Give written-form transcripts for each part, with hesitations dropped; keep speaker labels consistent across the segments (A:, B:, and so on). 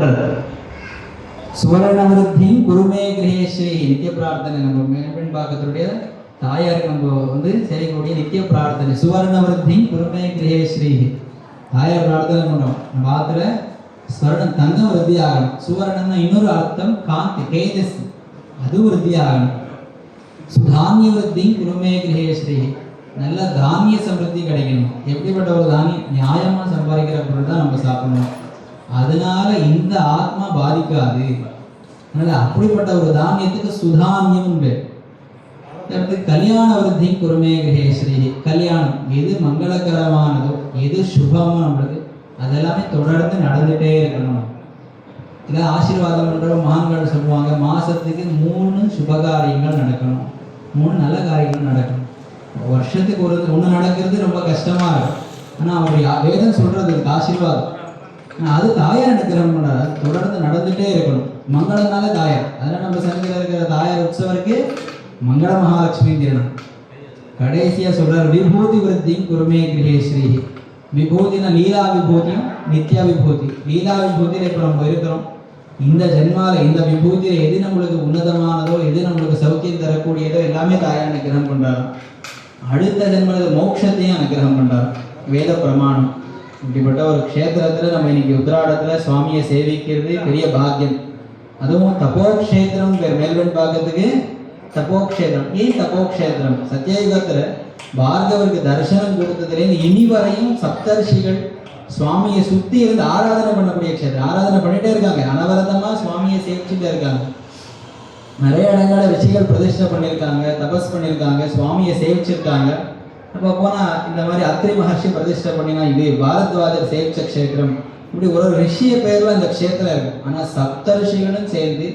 A: பண்றது. சுவர்ணவருத்தி குருமே கிரகேஸ்வரி நித்திய பிரார்த்தனை. நம்ம மேல்பெண் பாக்கத்துடைய தாயாருக்கு நம்ம வந்து செய்யக்கூடிய நித்திய பிரார்த்தனை. சுவர்ணவருத்தி குருமே கிரகேஸ்வரி தாயார் பிரார்த்தனை பண்ணுறோம். நம்ம ஆத்துல ஸ்வர்ணம் தங்கம் விருத்தி ஆகணும். சுவர்ணம்னா இன்னொரு அர்த்தம் காந்தி, தேஜஸ், அது விருத்தி ஆகணும். சுதானிய விருத்தி குருமே கிரகேஸ்வரி, நல்ல தானிய சமிருத்தி கிடைக்கணும். எப்படிப்பட்ட ஒரு தானியம்? நியாயமா சம்பாதிக்கிற பொருள் தான் நம்ம சாப்பிடணும். அதனால இந்த ஆத்மா பாதிக்காது. அதனால அப்படிப்பட்ட ஒரு தானியத்துக்கு சுதானியம் பேர். கல்யாண விருத்தி குருமே கிரகேஸ்வரி, கல்யாணம் எது மங்களகரமானதோ எது சுபமோ நம்மளுக்கு அதெல்லாமே தொடர்ந்து நடந்துட்டே இருக்கணும். இதை ஆசீர்வாதம் பண்ற மகான்கள் சொல்லுவாங்க, மாசத்துக்கு 3 சுபகாரியங்கள் நடக்கணும், 3 நல்ல காரியங்கள் நடக்கணும். வருஷத்துக்கு ஒன்று நடக்கிறது ரொம்ப கஷ்டமா இருக்கும். ஆனா அவருடைய வேதம் சொல்றது ஆசீர்வாதம். அது தாயார் அனுக்கிரகம் பண்ணார், தொடர்ந்து நடந்துட்டே இருக்கணும். மங்களம்னால தாயார். அதனால நம்ம சங்கத்தில் இருக்கிற தாயார் உற்சவருக்கு மங்கள மகாலட்சுமி தினம். கடைசியா சொல்றார் விபூதி விருத்தி குருமே கிரகேஸ்வரி. விபூதினா லீலா விபூதியும் நித்யா விபூதி. லீலா விபூதியில இப்ப நம்ம இருக்கிறோம். இந்த ஜென்மால இந்த விபூதியில எது நம்மளுக்கு உன்னதமானதோ எது நம்மளுக்கு சௌக்கியம் தரக்கூடியதோ எல்லாமே தாயார் அனுக்கிரகம் பண்றாரு. அடுத்த ஜென்மத்தில் மோட்சத்தையும் அனுகிரகம் பண்றார் வேத பிரமாணம். இப்படிப்பட்ட ஒரு க்ஷேத்திரத்துல நம்ம இன்னைக்கு உத்திராடத்துல சுவாமியை சேவிக்கிறது பெரிய பாக்கியம். அதுவும் தபோக்ஷேத்திரம் பேர். மேல்வெண் பாக்கத்துக்கு தபோக்ஷேத்திரம். ஏன் தபோக்ஷேத்திரம்? சத்தியயுகத்துல பார்கவருக்கு தரிசனம் கொடுத்ததுலேருந்து இனி வரையும் சப்தர்ஷிகள் சுவாமியை சுத்தி இருந்து ஆராதனை பண்ணக்கூடிய க்ஷேத்திரம். ஆராதனை பண்ணிட்டே இருக்காங்க, அனவரதமா சுவாமியை சேவிச்சுட்டே இருக்காங்க. நிறைய இடங்கள ரிஷிகள் பிரதிஷ்டை பண்ணியிருக்காங்க, தபஸ் பண்ணியிருக்காங்க, சுவாமியை சேவிச்சிருக்காங்க. அப்போ போனா இந்த மாதிரி அத்ரி மகர்ஷி பிரதிஷ்டை பண்ணினா இது பாரத்வாஜர் சேவிச்ச க்ஷேத்திரம். இப்படி ஒரு ரிஷிய பேர்ல இந்த க்ஷேத்திரம் இருக்கு. ஆனா சப்த ரிஷிகளும் சேர்ந்து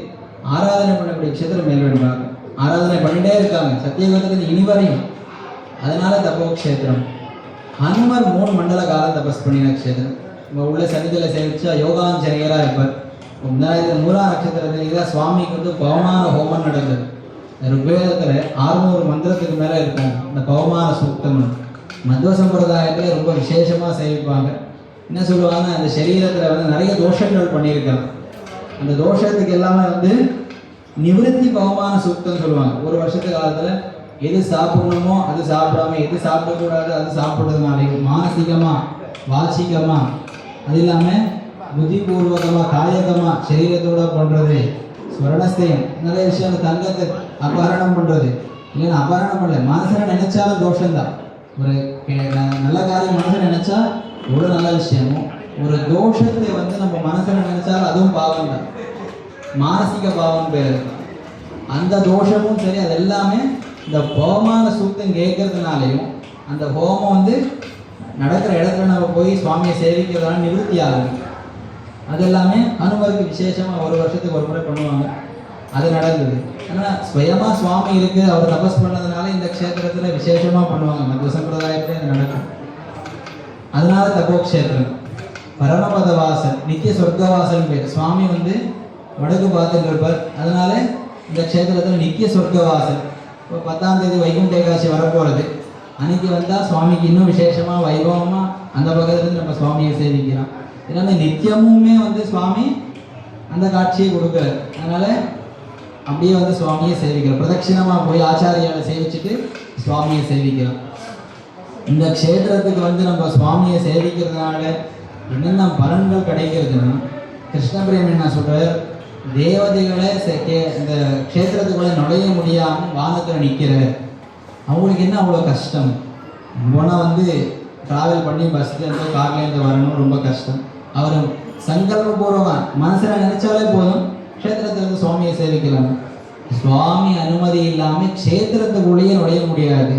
A: ஆராதனை பண்ணக்கூடிய க்ஷேத்திரம் மேல்வெடுவாங்க. ஆராதனை பண்ணிட்டே இருக்காங்க சத்தியகுகத்துல இனி வரையும். அதனால தப்போ க்ஷேத்திரம். ஹனுமர் 3 மண்டல காலம் தபஸ் பண்ணின க்ஷேத்திரம். நம்ம உள்ள சன்னிதியில சேவிச்சா யோகாஞ்சனையரா இருப்பார். மூலா நட்சத்திரத்துல சுவாமிக்கு வந்து பவமான ஹோமம் நடந்தது. ருக்வேதத்துல 600 மந்திரத்துக்கு மேல இருக்கும் இந்த பவமான சூக்தம். மத்வ சம்பிரதாயத்துல ரொம்ப விசேஷமா சேவிப்பாங்க. என்ன சொல்லுவாங்க, அந்த சரீரத்துல வந்து நிறைய தோஷங்கள் பண்ணியிருக்காங்க. அந்த தோஷத்துக்கு எல்லாமே வந்து நிவிருத்தி பவமான சூக்தம் சொல்லுவாங்க. ஒரு வருஷத்து காலத்துல எது சாப்பிடணுமோ அது சாப்பிடாம, எது சாப்பிடக்கூடாது அது சாப்பிடுறதுனால மானசீகமா வாச்சிகமா அது இல்லாம புத்திபூர்வகமா காயகமா சரீரத்தோட பண்றது, ஸ்வரணஸ்தயம் நிறைய விஷயம். அந்த தங்கத்தை அபகரணம் பண்றது இல்லைன்னா அபகரணம் பண்ணல, மனசுல நினைச்சாலும் தோஷம்தான். ஒரு நல்ல காரியம் மனசுல நினைச்சா எவ்வளவு நல்ல விஷயமும், ஒரு தோஷத்தை வந்து நம்ம மனசுல நினைச்சாலும் அதுவும் பாவம் தான். மானசீக பாவம் பேர். அந்த தோஷமும் சரி, அது எல்லாமே இந்த ஹோமான சூக்தம் கேட்கறதுனாலையும் அந்த ஹோமம் வந்து நடக்கிற இடத்துல நம்ம போய் சுவாமியை சேவிக்கிறதுனால நிவர்த்தி ஆகுது. அது எல்லாமே ஹனுமருக்கு விசேஷமா ஒரு வருஷத்துக்கு ஒரு முறை பண்ணுவாங்க. அது நடந்தது. ஆனால் ஸ்வயமா சுவாமி இருக்கு, அவர் தபஸ் பண்ணதுனால இந்த க்ஷேத்திரத்துல விசேஷமா பண்ணுவாங்க. மத்வ சம்பிரதாயத்துல இது நடக்கும். அதனால தபோக்ஷேத்திரம். பரமபத வாசல், நித்திய சொர்க்கவாசல் பேர். சுவாமி வந்து வடக்கு பார்த்துட்டு இருப்பார். அதனால இந்த க்ஷேத்திரத்துல நித்திய சொர்க்கவாசல். இப்போ 10ஆம் தேதி வைகுண்ட ஏகாதசி வரப்போறது. அன்னைக்கு வந்தா சுவாமிக்கு இன்னும் விசேஷமா வைபவமா அந்த பக்கத்துல நம்ம சுவாமியை சேவிக்கிறோம். ஏன்னா நித்தியமுமே வந்து சுவாமி அந்த காட்சியை கொடுக்குறாரு. அதனால அப்படியே வந்து சுவாமியை சேவிக்கிறோம். பிரதட்சிணமா போய் ஆச்சாரியாவை சேவிச்சுட்டு சுவாமியை சேவிக்கிறோம். இந்த க்ஷேத்திரத்துக்கு வந்து நம்ம சுவாமியை சேவிக்கிறதுனால என்னென்ன பலன்கள் கிடைக்கிறதுன்னா, கிருஷ்ணபிரேமி என்ன சொல்றாரு, தேவதைகளை இந்த க்ஷேத்திரத்துக்குள்ள நுழைய முடியாம வானத்துல நிற்கிற அவங்களுக்கு என்ன அவ்வளோ கஷ்டம். போனால் வந்து ட்ராவல் பண்ணி பஸ்லேருந்து கார்லேருந்து வரணும், ரொம்ப கஷ்டம். அவர் சங்கல்பபூர்வமாக மனசில் நினைச்சாலே போதும் க்ஷேத்திரத்திலிருந்து சுவாமியை சேவிக்கலாம். சுவாமி அனுமதி இல்லாமல் க்ஷேத்திரத்துக்குள்ளேயே நுழைய முடியாது.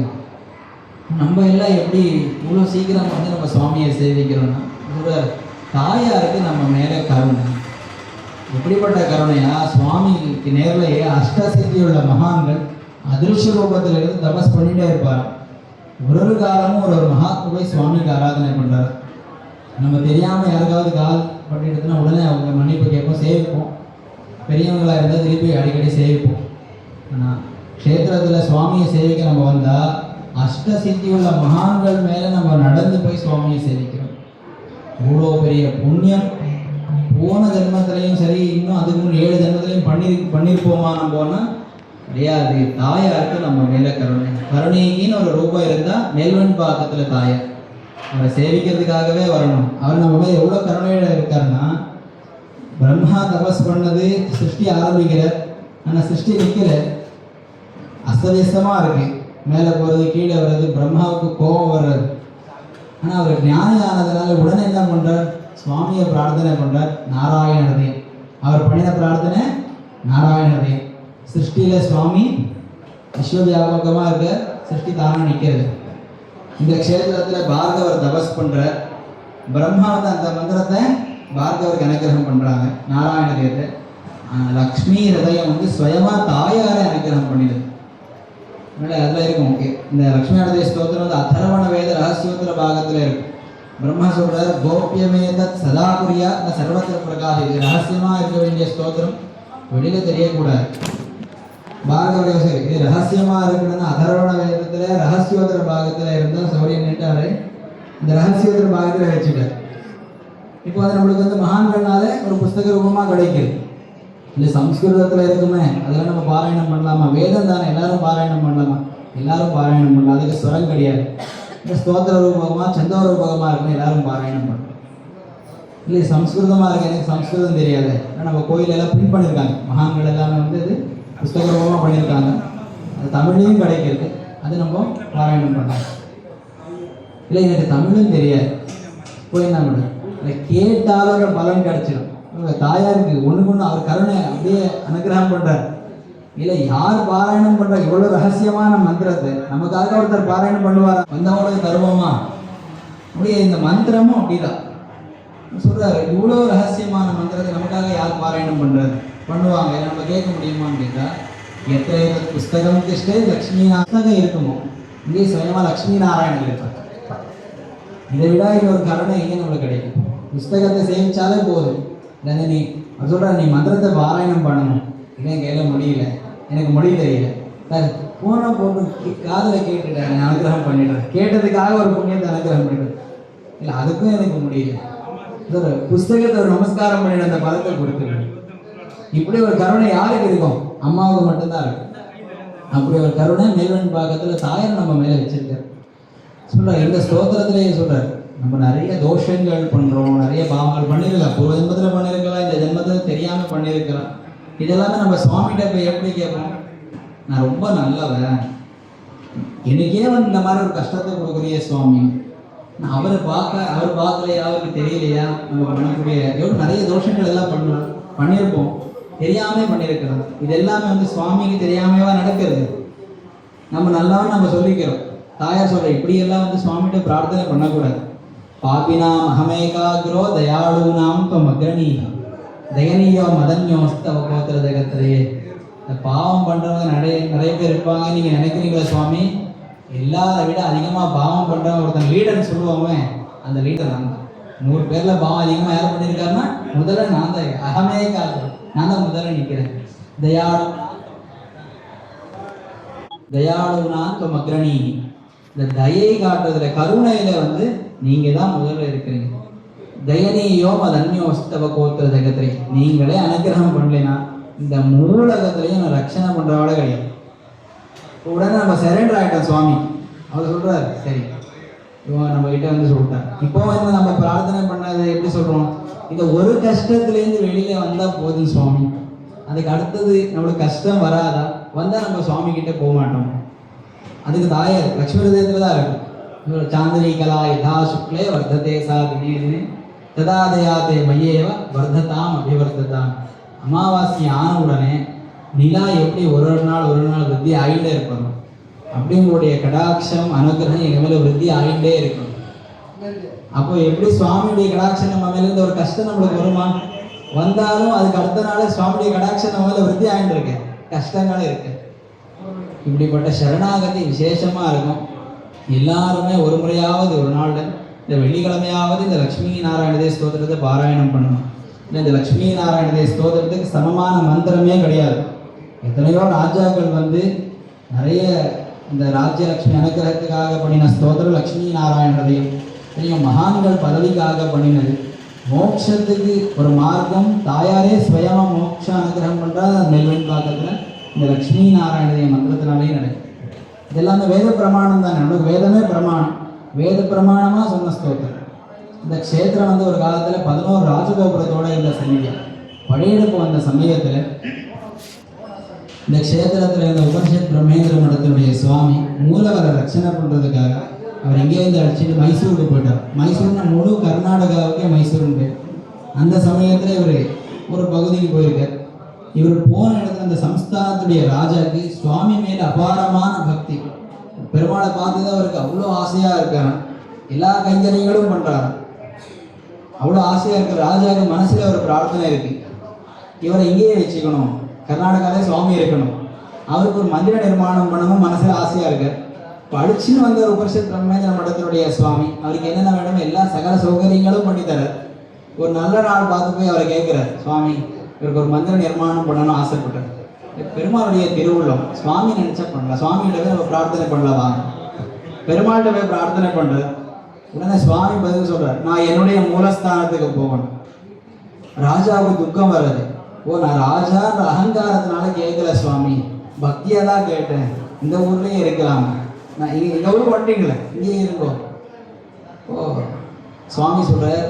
A: நம்ம எல்லாம் எப்படி இவ்வளோ சீக்கிரம் வந்து நம்ம சுவாமியை சேவிக்கிறோம்னா, தாயாருக்கு நம்ம மேலே கருணை. எப்படிப்பட்ட கருணையா, சுவாமிக்கு நேரிலேயே அஷ்டசித்தியுள்ள மகான்கள் அதிருஷ்ட ரூபத்தில் இருந்து தபஸ் பண்ணிட்டே இருப்பார். ஒரு காலமும் ஒரு மகாத்மா போய் சுவாமிக்கு ஆராதனை பண்றாரு. நம்ம தெரியாம யாருக்காவது கால் பண்ணிட்டுனா உடனே அவங்க மன்னிப்பு கேட்போம், சேவிப்போம். பெரியவங்களா இருந்தால் திருப்பி அடிக்கடி சேவிப்போம். ஆனால் க்ஷேத்திரத்துல சுவாமியை சேவிக்க நம்ம வந்தா அஷ்டசித்தியுள்ள மகான்கள் மேல நம்ம நடந்து போய் சுவாமியை சேவிக்கிறோம். இவ்வளோ பெரிய புண்ணியம். போன ஜென்மத்திலையும் சரி, இன்னும் அதுக்கு முன் 7 ஜென்மத்திலையும் பண்ணியிருப்போமா நம்போன்னா கிடையாது. தாயாருக்கு நம்ம மேல கருணைக்குன்னு ஒரு ரூபம் இருந்தால் மேல்வன் பாக்கத்தில் தாயார் அவரை சேவிக்கிறதுக்காகவே வரணும். அவர் நம்ம மேலே எவ்வளோ கருணையோட இருக்காருன்னா, பிரம்மா தபஸ் பண்ணது சிருஷ்டி ஆரம்பிக்கிறார், ஆனால் சிருஷ்டி நிற்கல, அஸ்தவியஸ்தமாக இருக்கு, மேலே போகிறது கீழே வர்றது, பிரம்மாவுக்கு கோபம் வர்றது. ஆனால் அவர் ஞானி ஆனதுனால உடனே என்ன பண்ணுறார், சுவாமியை பிரார்த்தனை பண்ணுறார், நாராயண ஹிருதயம். அவர் பண்ணின பிரார்த்தனை நாராயண ஹிருதயம். சிருஷ்டியில் சுவாமி விஸ்வவியாபகமாக இருக்க, சிருஷ்டி தானாக நிற்கிறது. இந்த க்ஷேத்திரத்தில் பார்கவர் தபஸ் பண்ணுறார், பிரம்மா வந்து அந்த மந்திரத்தை பார்கவருக்கு அனுகிரகம் பண்ணுறாங்க நாராயண ஹிருதயத்தை. லக்ஷ்மி ஹிருதயம் வந்து சுயமாக தாயாரை அனுகிரகம் பண்ணிடுது. அதனால் அதில் இருக்கும் இந்த லக்ஷ்மி ஹிருதய ஸ்தோத்திரம் வந்து அதர்வண வேத ரகசியோத்திர பாகத்தில் இருக்கும். பிரம்மா சொல்கிறார், கோபியமேதத் சதா புரியா சர்வத்திர பிரகாஷ். இது ரகசியமாக இருக்க வேண்டிய ஸ்தோத்திரம், வெளியில் தெரியக்கூடாது. பார்கவரையும் சரி, இது ரகசியமாக இருக்கணும்னா அதர்வண வேதத்தில் ரகசியோத்திர பாகத்தில் இருந்தால் சௌரியன் நின்றாரு, இந்த ரகசியோத்திர பாகத்தில் வச்சுட்டார். இப்போ அது நம்மளுக்கு வந்து மகான்கள்னால ஒரு புஸ்தக ரூபமாக கிடைக்குது. இல்லை சம்ஸ்கிருதத்தில் இருக்குமே, அதெல்லாம் நம்ம பாராயணம் பண்ணலாமா? வேதம் தானே, எல்லாரும் பாராயணம் பண்ணலாமா? எல்லாரும் பாராயணம் பண்ணலாம், அதுக்கு ஸ்வரம் கிடையாது. இந்த ஸ்தோத்திர ரூபகமாக சந்தோ ரூபகமாக இருக்கும், எல்லாரும் பாராயணம் பண்ணலாம். இல்லை சம்ஸ்கிருதமாக இருக்கு, எனக்கு சம்ஸ்கிருதம் தெரியாது, ஆனால் நம்ம கோயிலெல்லாம் பிரிண்ட் பண்ணியிருக்காங்க, மகான்கள் எல்லாமே வந்து இது புஸ்தக ரூபமாக பண்ணியிருக்காங்க, அது தமிழ்லையும் கிடைக்கிறது, அது நம்ம பாராயணம் பண்ணலாம். இல்லை எனக்கு தமிழும் தெரியாது, போய் என்ன பண்ணுறது, இல்லை கேட்டாலும் பலன் கிடைச்சிடும். தாயாருக்கு ஒன்றுக்கு ஒன்று அவர் கருணை அப்படியே அனுகிரகம் பண்ணுறார். இல்லை யார் பாராயணம் பண்ணுறார், இவ்வளோ ரகசியமான மந்திரத்தை நமக்காக ஒருத்தர் பாராயணம் பண்ணுவார், வந்தவங்களுக்கு தருவோமா? அப்படியே இந்த மந்திரமும் அப்படிதான் சொல்கிறாரு, இவ்வளோ ரகசியமான மந்திரத்தை நமக்காக யார் பாராயணம் பண்ணுவாங்க, நம்ம கேட்க முடியுமான்னு கேட்டால், எத்தனை புஸ்தகம் கிருஷ்ணே லக்ஷ்மி நாராயணம் இருக்குமோ, இங்கே சுயமாக லக்ஷ்மி நாராயணன் இருப்பார். இதை விட இன்னொரு கருணை இங்கே நம்மளுக்கு கிடைக்கும். புஸ்தகத்தை சேமிச்சாலே போதும். இல்லை நீ சொல்கிற நீ மந்திரத்தை பாராயணம் பண்ணணும், இல்லை கையில் முடியல, எனக்கு மொழி தெரியல சார், போன போட்டு காதில் கேட்டுட்டேன், நான் அனுகிரகம் பண்ணிடுறேன், கேட்டதுக்காக ஒரு புண்ணியத்தை அனுகிரகம் பண்ணிடுறேன், இல்லை அதுக்கும் எனக்கு முடியல சார், புஸ்தகத்தை ஒரு நமஸ்காரம் பண்ணிட அந்த பலத்தை கொடுத்துருக்கேன். இப்படி ஒரு கருணை யாருக்கு இருக்கும்? அம்மாவுக்கு மட்டும்தான் இருக்கும். அப்படி ஒரு கருணை மேல்வன் பாகத்தில் தாயார் நம்ம மேலே வச்சிருக்கார். சொல்கிறார், இந்த ஸ்தோத்திரத்திலேயே சொல்கிறார், நம்ம நிறைய தோஷங்கள் பண்ணுறோம், நிறைய பாவங்கள் பண்ணியிருக்கலாம், பூர்வ ஜென்மத்தில் பண்ணியிருக்கலாம், இந்த ஜென்மத்தில் தெரியாமல் பண்ணியிருக்கலாம். இதெல்லாமே நம்ம சுவாமிகிட்ட போய் எப்படி கேட்போம்? நான் ரொம்ப நல்லவன், எனக்கே வந்து இந்த மாதிரி ஒரு கஷ்டத்தை கொடுக்குறிய சுவாமி, நான் அவர் பார்க்கலையா, அவருக்கு தெரியலையா, நம்ம பண்ணக்கூடிய எவ்வளோ நிறைய தோஷங்கள் எல்லாம் பண்ணியிருப்போம், தெரியாமல் பண்ணியிருக்கிறோம். இது எல்லாமே வந்து சுவாமிக்கு தெரியாமவா நடக்கிறது. நம்ம நல்லவன் நம்ம சொல்லிக்கிறோம். தாயார் சொல்ற இப்படியெல்லாம் வந்து சுவாமிகிட்ட பிரார்த்தனை பண்ணக்கூடாது. பாபினாம் அகமேகாகிரோ தயாளூனாம் அக்ரணீ தயனீயோ மதன்யோஸ்தவ கோத்திர ஜகத்திலேயே. இந்த பாவம் பண்ணுறவங்க நிறைய பேர் இருப்பாங்க, நீங்கள் நினைக்கிறீங்களா சுவாமி? எல்லாரை விட அதிகமாக பாவம் பண்ணுறவங்க ஒருத்தன் லீடர்னு சொல்லுவாங்க, அந்த லீடர் நான் தான். 100 பேரில் பாவம் அதிகமாக யார் பண்ணியிருக்காருன்னா முதல்ல நான் தான், அகமேகாகிரோ நான் தான் முதல்ல நிற்கிறேன். தயாளுனாம் அக்ரணீ, இந்த தயை காட்டுறதுல கருணையில வந்து நீங்க தான் முதல்ல இருக்கிறீங்க. தயனீயோ அதன்யோஸ்தவ கோத்திர ஜகத்திரை, நீங்களே அனுகிரகம் பண்ணலைன்னா இந்த மூலகத்திலையும் நான் ரட்சணை பண்றவாட கிடையாது. உடனே நம்ம சரண்டர் ஆகிட்டோம் சுவாமி. அவர் சொல்றாரு, சரி இவன் நம்ம கிட்ட வந்து சொல்லிட்டார். இப்போ வந்து நம்ம பிரார்த்தனை பண்ணது எப்படி சொல்றோம்? இந்த ஒரு கஷ்டத்துலேருந்து வெளியில வந்தா போதும் சுவாமி, அதுக்கு அடுத்தது நம்மளுக்கு கஷ்டம் வராதா? வந்தா நம்ம சுவாமி கிட்ட போக மாட்டோம். அதுக்கு தாயார் லக்ஷ்மி ஹிருதயத்தில் தான் இருக்கும். சாந்தினி கலா யதா சுக்லே வர்த்ததே சா தினே தினே ததா தயாதே மையேவ வர்த்ததாம் அபிவர்த்ததாம். அமாவாசை ஆன உடனே நிலா எப்படி ஒரு நாள் விருத்தி ஆகிட்டே இருக்கணும், அப்படி உங்களுடைய கடாட்சம் அனுகிரகம் எங்கள் மேலே விருத்தி ஆகிட்டே இருக்கணும். அப்போ எப்படி சுவாமியுடைய கடாட்சம் நம்ம மேலே இருந்து ஒரு கஷ்டம் நம்மளுக்கு வருமா? வந்தாலும் அதுக்கு அடுத்த நாள் சுவாமியுடைய கடாட்சம் நம்ம மேலே விருத்தி ஆகிட்டு இருக்கு, கஷ்டங்களும் இருக்கு. இப்படிப்பட்ட சரணாகதி விசேஷமாக இருக்கும். எல்லாருமே ஒரு முறையாவது ஒரு நாள் இந்த வெள்ளிக்கிழமையாவது இந்த லக்ஷ்மி நாராயணதே ஸ்தோத்திரத்தை பாராயணம் பண்ணணும். இல்லை இந்த லக்ஷ்மி நாராயணதே ஸ்தோத்திரத்துக்கு சமமான மந்திரமே கிடையாது. எத்தனையோ ராஜாக்கள் வந்து நிறைய இந்த ராஜ்யலக்ஷ்மி அனுகிரகத்துக்காக பண்ணின ஸ்தோத்திரம் லக்ஷ்மி நாராயணதையும், மகான்கள் பதவிக்காக பண்ணினது. மோட்சத்துக்கு ஒரு மார்க்கம் தாயாரே ஸ்வயமா மோட்ச அனுகிரகம் பண்ணுறா மெல்வெண் பாக்கத்தில் இந்த லக்ஷ்மி நாராயணதைய மந்திரத்தினாலே நடக்கும். இதெல்லாம் அந்த வேத பிரமாணம் தானே, நமக்கு வேதமே பிரமாணம். வேத பிரமாணமாக சொன்ன ஸ்தோத்திரம். இந்த க்ஷேத்திரம் வந்து ஒரு காலத்தில் 11 ராஜகோபுரத்தோட இந்த சன்னிதி படையெடுப்பு வந்த சமயத்தில் இந்த க்ஷேத்திரத்தில் இருந்த உபனிஷத் பிரம்மேந்திர மடத்தினுடைய சுவாமி மூலவரை ரட்சணை பண்ணுறதுக்காக அவர் எங்கேருந்து அடிச்சுட்டு மைசூருக்கு போயிட்டார். மைசூர்னா முழு கர்நாடகாவுக்கே மைசூருன்னு பேர். அந்த சமயத்தில் இவர் ஒரு பகுதிக்கு போயிருக்கார். இவர் போன இடத்துல அந்த சம்ஸ்தானத்துடைய ராஜாக்கு சுவாமி மேலே அபாரமான பக்தி. பெருமாளை பார்த்து அவருக்கு அவ்வளோ ஆசையாக இருக்காரு. எல்லா கைங்கரியங்களும் பண்ணுறாரு. அவ்வளோ ஆசையாக இருக்கிற ராஜாவுக்கு மனசில் ஒரு பிரார்த்தனை இருக்கு, இவரை இங்கேயே வச்சுக்கணும், கர்நாடகாவே சுவாமி இருக்கணும், அவருக்கு ஒரு மந்திர நிர்மாணம் பண்ணணும் மனசில் ஆசையாக இருக்கார். இப்போ அடிச்சுன்னு வந்த ஒரு உபனிஷத் பிரம்மேந்திர மடத்தினுடைய சுவாமி அவருக்கு என்னென்ன வேணும் எல்லா சகல சௌகரியங்களும் பண்ணித்தரார். ஒரு நல்ல நாள் பார்த்து போய் அவரை கேட்குறார், சுவாமி இவருக்கு ஒரு மந்திர நிர்மாணம் பண்ணணும்னு ஆசைப்பட்டார். பெருமாளுடைய திருவுள்ளம், சுவாமி நினைச்சா பண்ணலாம், சுவாமிகிட்ட போய் நம்ம பிரார்த்தனை பண்ணலாம் வாங்க. பெருமாள்கிட்ட போய் பிரார்த்தனை பண்ணுறார். உடனே சுவாமி பதில் சொல்றார், நான் என்னுடைய மூலஸ்தானத்துக்கு போகணும். ராஜாவுக்கு துக்கம் வர்றது, ஓ நான் ராஜான்ற அகங்காரத்தினால கேட்கல சுவாமி, பக்தியா தான் கேட்டேன், இந்த ஊர்லயே இருக்கலாம், நான் இந்த ஊர் வண்டிங்களே இங்கேயே இருக்கோம். ஓ சுவாமி சொல்றார்,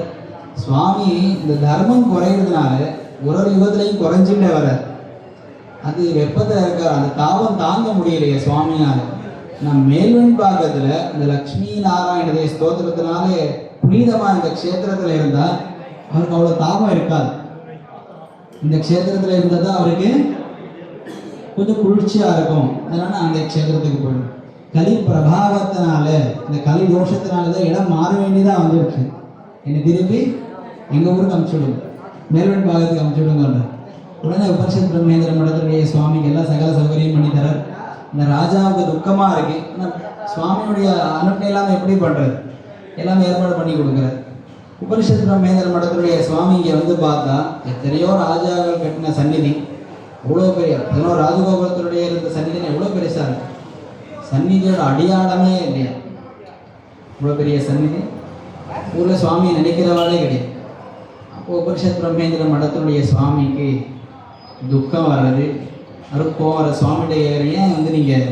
A: சுவாமி இந்த தர்மம் குறையிறதுனால ஒரு யுகத்திலையும் குறைஞ்சுட்டே வர, அது வெப்பத்தில் இருக்கார், அந்த தாபம் தாங்க முடியலையே சுவாமினால. நான் மேல்வெண் பாகத்தில் இந்த லக்ஷ்மி நாராயணதேய ஸ்தோத்திரத்தினாலே புனிதமாக இந்த க்ஷேத்திரத்தில் இருந்தால் அவருக்கு அவ்வளோ தாபம் இருக்காது. இந்த க்ஷேத்திரத்தில் இருந்தால் தான் அவருக்கு கொஞ்சம் குளிர்ச்சியாக இருக்கும். அதனால் அந்த க்ஷேத்திரத்துக்கு போயிடும். கலி பிரபாவத்தினால இந்த கலி தோஷத்தினால தான் இடம் மாற வேண்டியதாக வந்துடுச்சு. என்னை திருப்பி எங்கள் ஊருக்கு அனுப்பிச்சுடுங்க, மேல்வெண் பாகத்துக்கு அனுப்பிச்சுடுங்க. உடனே உபனிஷத் பிரம்மேந்திர மடத்துடைய சுவாமிக்கு எல்லாம் சகல சௌகரியம் பண்ணி தரார். இந்த ராஜாவுக்கு துக்கமாக இருக்கு, ஆனால் சுவாமியுடைய அனுப்பணை எல்லாமே எப்படி பண்ணுறது, எல்லாமே ஏற்பாடு பண்ணி கொடுக்குறாரு. உபனிஷத் பிரம்மேந்திர மடத்துடைய சுவாமி இங்கே வந்து பார்த்தா எத்தனையோ ராஜாக்கள் கட்டின சந்நிதி, அவ்வளோ பெரிய 11 ராஜகோபுரத்தினுடைய இருந்த சந்நிதினா எவ்வளோ பெருசாக இருக்கு. சந்நிதியோட அடியாளமே இல்லையா, இவ்வளோ பெரிய சந்நிதி. ஊரில் சுவாமியை நினைக்கிறவாளே கிடையாது. அப்போ உபனிஷத் பிரம்மேந்திர மடத்தினுடைய சுவாமிக்கு துக்கம் வர்றது, அருப்போம் வர சுவாமிகிட்ட ஏன் வந்து நீங்கள்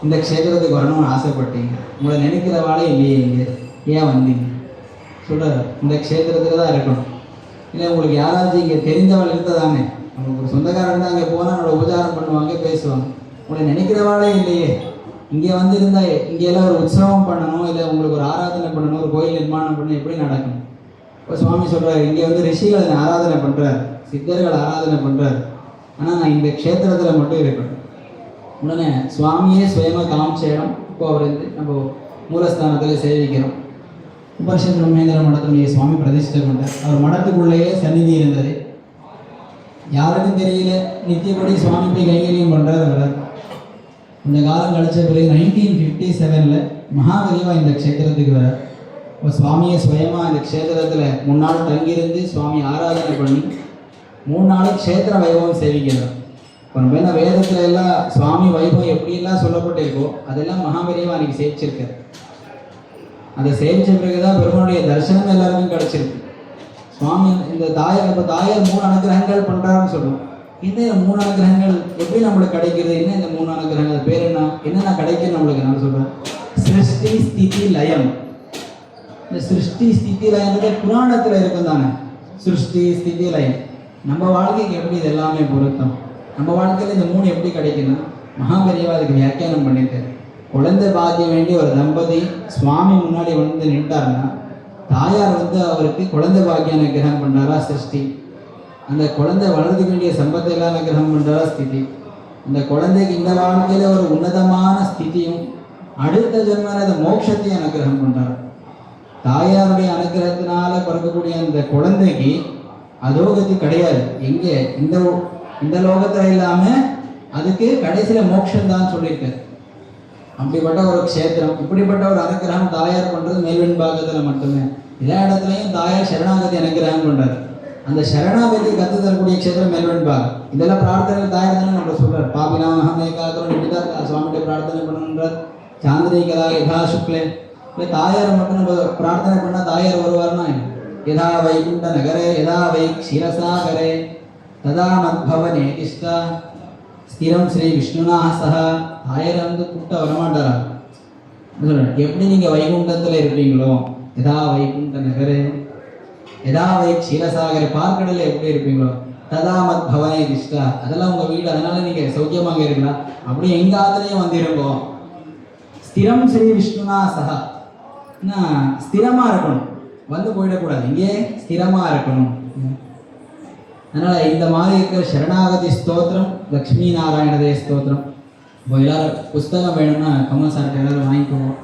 A: இந்த க்ஷேத்திரத்துக்கு வரணும்னு ஆசைப்பட்டீங்க, உங்களை நினைக்கிறவாளே இல்லையே, இங்கே ஏன் வந்தீங்க சொல்கிறார். இந்த க்ஷேத்திரத்தில் தான் இருக்கணும், இல்லை உங்களுக்கு யாராச்சும் இங்கே தெரிஞ்சவள் இருந்ததானே, உங்களுக்கு ஒரு சொந்தக்காரன் தான் அங்கே போனால் என்னோட உபச்சாரம் பண்ணுவாங்க பேசுவாங்க, உங்களை நினைக்கிறவாளே இல்லையே, இங்கே வந்து இருந்தால் இங்கெல்லாம் ஒரு உற்சவம் பண்ணணும், இல்லை உங்களுக்கு ஒரு ஆராதனை பண்ணணும், ஒரு கோயில் நிர்மாணம் பண்ணணும், எப்படி நடக்கும். இப்போ சுவாமி சொல்கிறார், இங்கே வந்து ரிஷிகளை ஆராதனை பண்ணுறார், சித்தர்கள் ஆராதனை பண்ணுறார், ஆனால் நான் இந்த க்ஷேத்திரத்தில் மட்டும் இருக்கணும். உடனே சுவாமியே சுயமாக காமிச்ச இடம். இப்போ அவர் வந்து நம்ம மூலஸ்தானத்தில் சேவிக்கிறோம். உபனிஷத் பிரம்மேந்திர மடத்தினுடைய சுவாமி பிரதிஷ்டை கொண்டார். அவர் மடத்துக்குள்ளேயே சந்நிதி இருந்தது, யாருக்கும் தெரியல. நித்தியப்படி சுவாமி போய் கைங்கரியம் பண்ணுறார். வர்றார். இந்த காலம் கழிச்ச பிறகு 1957 மகாபெரிவா இந்த க்ஷேத்திரத்துக்கு வர்றார். இப்போ சுவாமியை சுயமாக இந்த க்ஷேத்திரத்தில் 3 நாள் தங்கியிருந்து சுவாமி ஆராதனை பண்ணி 3 நாள் க்ஷேத்திர வைபவம் சேவிக்கிறார். இப்போ நம்ம என்ன வேதத்தில் எல்லாம் சுவாமி வைபவம் எப்படியெல்லாம் சொல்லப்பட்டிருக்கோ அதெல்லாம் மகாபெரிவா அன்றைக்கி சேவிச்சிருக்கார். அதை சேவிச்ச பிறகுதான் பெருமானுடைய தரிசனம் எல்லாருக்கும் கிடைச்சிருக்கு. சுவாமி இந்த தாயார், இப்போ தாயார் 3 அனுகிரகங்கள் பண்ணுறாருன்னு சொல்லுவோம். இந்த 3 அனுகிரகங்கள் எப்படி நம்மளுக்கு கிடைக்கிறது, என்ன இந்த 3 அனுகிரகங்கள் பேர் என்னென்ன கிடைக்கும் நம்மளுக்கு? நான் சொல்கிறேன், சிருஷ்டி ஸ்திதி லயம். இந்த சிருஷ்டி ஸ்திதி லயம்ன்றது புராணத்தில் இருக்கும் தானே. சிருஷ்டி ஸ்திதி லயம் நம்ம வாழ்க்கைக்கு எப்படி இது எல்லாமே பொருத்தம், நம்ம வாழ்க்கையில் இந்த 3 எப்படி கிடைக்கணும், மகாபெரிவா அதுக்கு வியாக்கியானம் பண்ணியிருக்காரு. குழந்தை பாக்கியம் வேண்டிய ஒரு தம்பதி சுவாமி முன்னாடி வந்து நின்ட்டாருன்னா தாயார் வந்து அவருக்கு குழந்தை பாக்கியம் அனுகிரகம் பண்ணுறாரா சிருஷ்டி, அந்த குழந்தை வளர்றதுக்கு வேண்டிய சம்பத்தை எல்லாம் அனுகிரகம் பண்ணுறாரா ஸ்திதி, அந்த குழந்தைக்கு இந்த வாழ்க்கையில் ஒரு உன்னதமான ஸ்திதியும் அடுத்த ஜென்ம மோட்சத்தையும் அனுகிரகம் பண்ணுறாரு. தாயாருடைய அனுகிரகத்தினால பிறக்கக்கூடிய அந்த குழந்தைக்கு அதோகதி கிடையாது. எங்கே இந்த லோகத்தில் இல்லாமல் அதுக்கு கடைசியில் மோட்சம் தான் சொல்லியிருக்காரு. அப்படிப்பட்ட ஒரு க்ஷேத்திரம், இப்படிப்பட்ட ஒரு அனுகிரகம் தாயார் பண்ணுறது மேல்வெண் பாகத்தில் மட்டுமே. எல்லா இடத்துலையும் தாயார் சரணாகதி அனுகிரகம் பண்ணுறாரு. அந்த சரணாகதி கற்று தரக்கூடிய க்ஷேத்திரம் மேல்வெண் பாகம். இதெல்லாம் பிரார்த்தனை தாயார் தானே நம்ம சொல்கிறார். பாபினா அகமே காக்கிறோம் இப்படிதான் சுவாமிகிட்ட பிரார்த்தனை பண்ணணுன்றார். சாந்திரிகலா யதா சுக்லே. இல்லை தாயாரை மட்டும் நம்ம பிரார்த்தனை பண்ணால் தாயார் வருவார்னா यदा वैकुण्ठनगरे यदा वै क्षीरसागरे तदा मद्भवने तिष्ठ स्थिरं श्री विष्णुना सह ஆயிரம் கூட்ட வரமாட்டாரா எப்படி நீங்க வைகுண்டத்துல இருப்பீங்களோ எதா வைகுண்ட நகரே எதா வை க்ஷீரசாகர பார்க்கடல எப்படி இருப்பீங்களோ ததா மத் பவனே திஷ்டா அதெல்லாம் உங்க வீடு அதனால நீங்க சௌக்கியமாக இருக்கலாம் அப்படி எங்க ஆத்திரையும் வந்திருக்கோ ஸ்திரம் ஸ்ரீ விஷ்ணுனா சஹா ஸ்திரமா இருக்கணும் வந்து போயிடக்கூடாது இங்கே ஸ்திரமா இருக்கணும் அதனால இந்த மாதிரி இருக்கிற சரணாகதி ஸ்தோத்திரம் லக்ஷ்மி நாராயணதே ஸ்தோத்திரம் எல்லாரும் புஸ்தகம் வேணும்னா கமல் சார்ட்ட எல்லாரும் வாங்கிக்குவோம்